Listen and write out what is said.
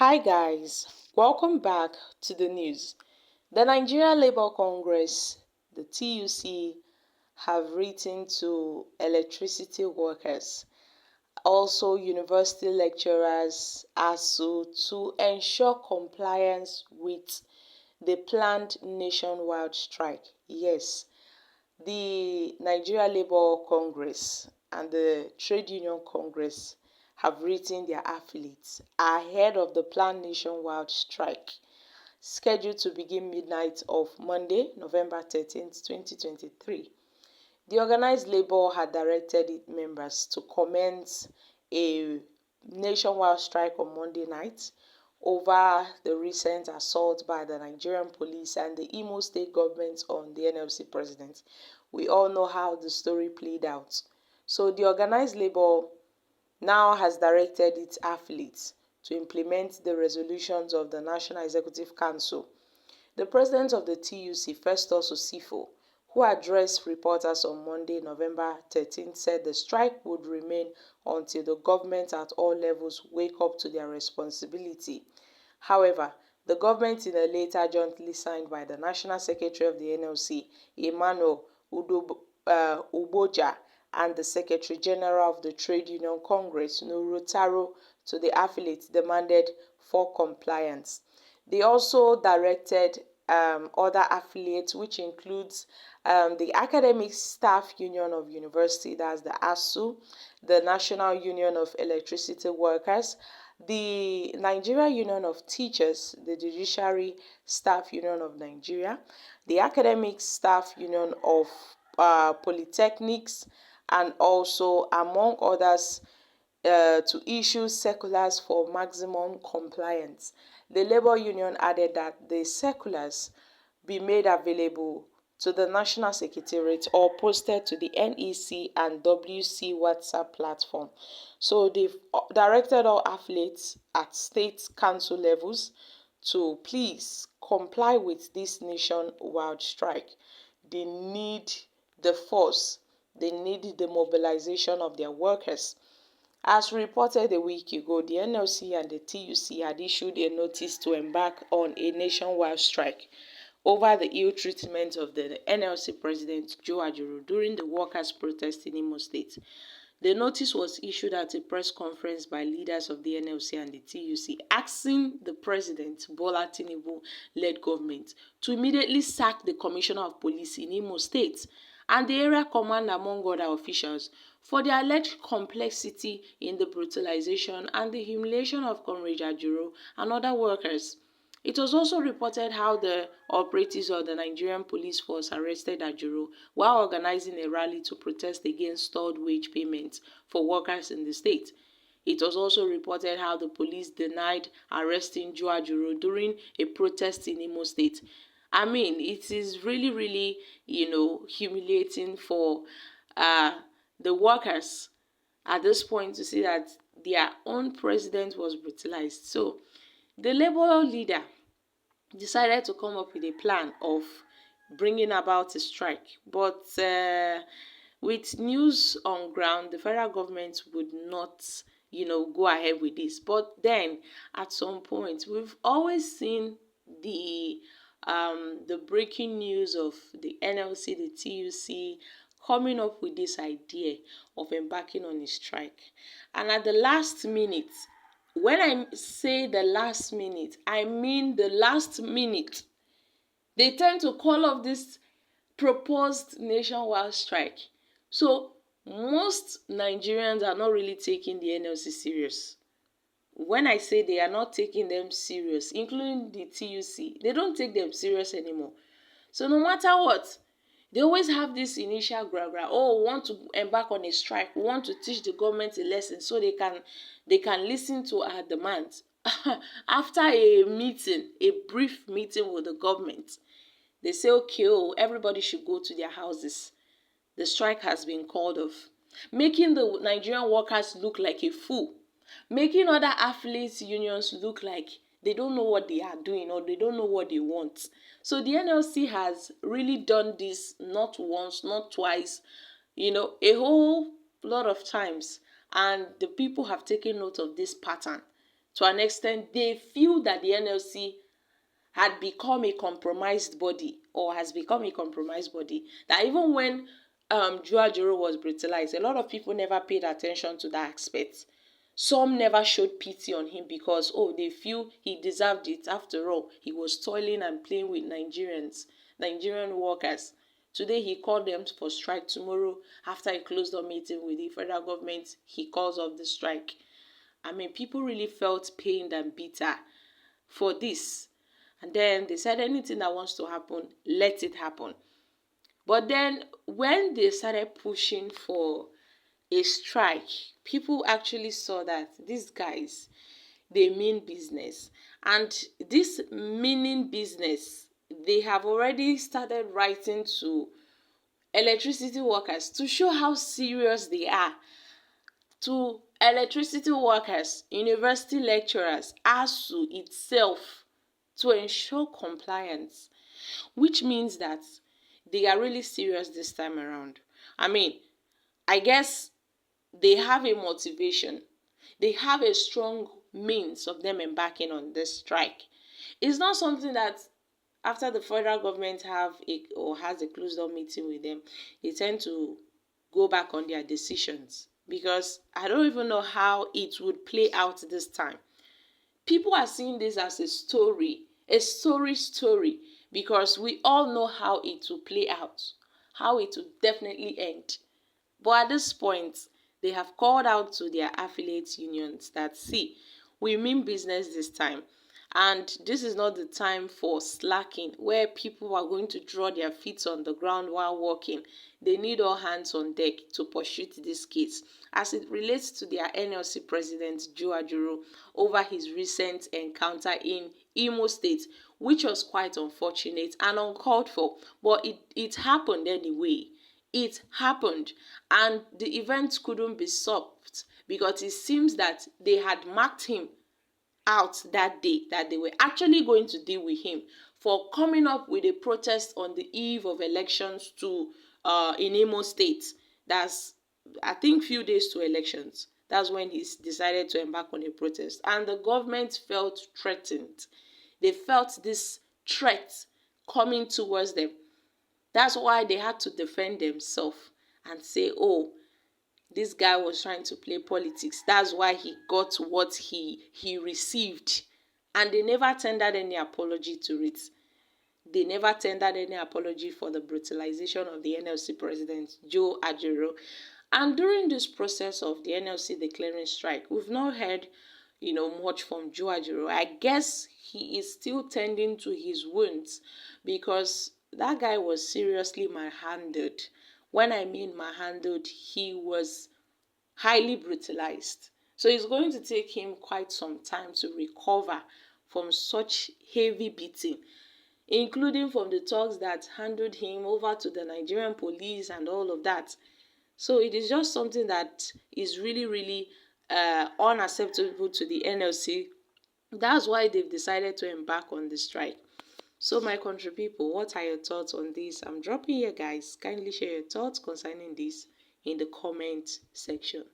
Hi guys, welcome back to the news. The Nigeria Labour Congress, the TUC, have written to electricity workers, also university lecturers, ASU, to ensure compliance with the planned nationwide strike. Yes, the Nigeria Labour Congress and the Trade Union Congress have written their affiliates ahead of the planned nationwide strike scheduled to begin midnight of Monday, November 13th, 2023. The organized labor had directed its members to commence a nationwide strike on Monday night over the recent assault by the Nigerian police and the Imo state government on the NLC president. We all know how the story played out. So the organized labor now has directed its affiliates to implement the resolutions of the National Executive Council. The president of the TUC, Festus Osifo, who addressed reporters on Monday, November 13th, said the strike would remain until the government at all levels wake up to their responsibility. However, the government, in a letter jointly signed by the National Secretary of the NLC, Emmanuel Uboja, and the Secretary General of the Trade Union Congress, Nuru Taro, to the affiliates, demanded for compliance. They also directed other affiliates, which includes the Academic Staff Union of University, that's the ASU, the National Union of Electricity Workers, the Nigeria Union of Teachers, the Judiciary Staff Union of Nigeria, the Academic Staff Union of Polytechnics, and also, among others, to issue circulars for maximum compliance. The Labour Union added that the circulars be made available to the National Secretariat or posted to the NEC and WC WhatsApp platform. So they've directed all affiliates at state council levels to please comply with this nationwide strike. They need the force, they need the mobilization of their workers. As reported a week ago, the NLC and the TUC had issued a notice to embark on a nationwide strike over the ill treatment of the NLC President Joe Ajuru during the workers' protest in Imo State. The notice was issued at a press conference by leaders of the NLC and the TUC, asking the President, Bola Tinubu-led government, to immediately sack the Commissioner of Police in Imo State and the area commander, among other officials, for the alleged complexity in the brutalization and the humiliation of Comrade Ajuru and other workers. It was also reported how the operatives of the Nigerian police force arrested Ajuru while organizing a rally to protest against stalled wage payments for workers in the state. It was also reported how the police denied arresting Joe Ajuru during a protest in Imo State. I mean, it is really, humiliating for the workers at this point to see that their own president was brutalized. So the Labour leader decided to come up with a plan of bringing about a strike. But with news on ground, the federal government would not, go ahead with this. But then, at some point, we've always seen the breaking news of the NLC, the TUC, coming up with this idea of embarking on a strike. And at the last minute, when I say the last minute, I mean the last minute, they tend to call off this proposed nationwide strike. So most Nigerians are not really taking the NLC serious. When I say they are not taking them serious, including the TUC, they don't take them serious anymore. So no matter what, they always have this initial gra-gra. Oh, we want to embark on a strike. We want to teach the government a lesson so they can listen to our demands. After a meeting, a brief meeting with the government, they say, okay, everybody should go to their houses. The strike has been called off, making the Nigerian workers look like a fool, making other affiliate unions look like they don't know what they are doing or they don't know what they want. So the NLC has really done this not once, not twice, a whole lot of times. And the people have taken note of this pattern. to an extent, they feel that the NLC had become a compromised body, or has become a compromised body. That even when Joa was brutalized, a lot of people never paid attention to that aspect. Some never showed pity on him because, oh, they feel he deserved it. After all, he was toiling and playing with Nigerian workers. Today he called them for strike. Tomorrow, after a closed-door meeting with the federal government, he calls off the strike. I mean, people really felt pained and bitter for this. And then they said anything that wants to happen, let it happen. But then when they started pushing for a strike, people actually saw that these guys, they mean business. And this meaning business, they have already started writing to electricity workers to show how serious they are. To electricity workers, university lecturers, ASU itself, to ensure compliance, which means that they are really serious this time around. I mean, I guess they have a motivation. They have a strong means of them embarking on this strike. It's not something that after the federal government has a closed door meeting with them, they tend to go back on their decisions, because I don't even know how it would play out this time. People are seeing this as a story, because we all know how it will play out, how it will definitely end. But at this point, they have called out to their affiliate unions that, see, we mean business this time. And this is not the time for slacking, where people are going to draw their feet on the ground while working. They need all hands on deck to pursue this case. As it relates to their NLC president, Joe Ajuru, over his recent encounter in Imo State, which was quite unfortunate and uncalled for, but it happened anyway. It happened, and the event couldn't be stopped because it seems that they had marked him out that day, that they were actually going to deal with him for coming up with a protest on the eve of elections in Imo State. That's, I think, few days to elections. That's when he decided to embark on a protest, and the government felt threatened. They felt this threat coming towards them. That's why they had to defend themselves and say, oh, this guy was trying to play politics. That's why he got what he received. And they never tendered any apology to it. They never tendered any apology for the brutalization of the NLC president, Joe Ajero. And during this process of the NLC declaring strike, we've not heard, much from Joe Ajero. I guess he is still tending to his wounds, because that guy was seriously manhandled. When I mean manhandled, he was highly brutalized. So it's going to take him quite some time to recover from such heavy beating, including from the thugs that handled him over to the Nigerian police and all of that. So it is just something that is really, really unacceptable to the NLC. That's why they've decided to embark on the strike. So my country people, what are your thoughts on this? I'm dropping here, guys. Kindly share your thoughts concerning this in the comment section.